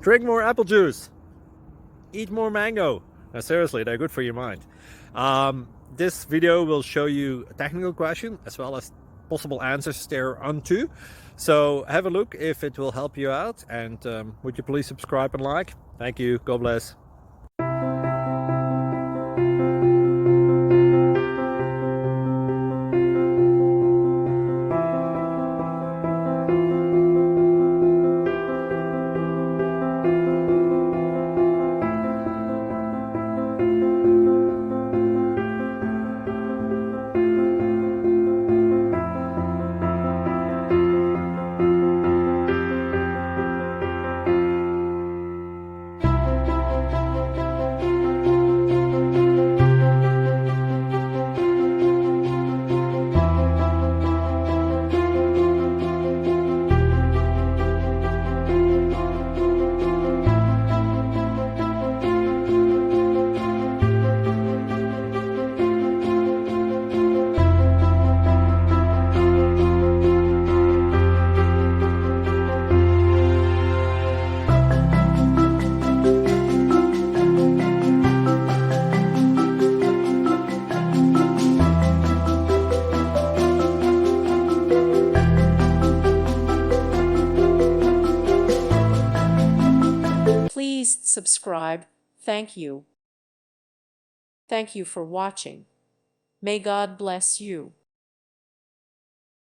Drink more apple juice. Eat more mango. No, seriously, they're good for your mind. This video will show you a technical question as well as possible answers thereunto. So have a look if it will help you out, and would you please subscribe and like? Thank you. God bless. Please subscribe. Thank you. Thank you for watching. May God bless you.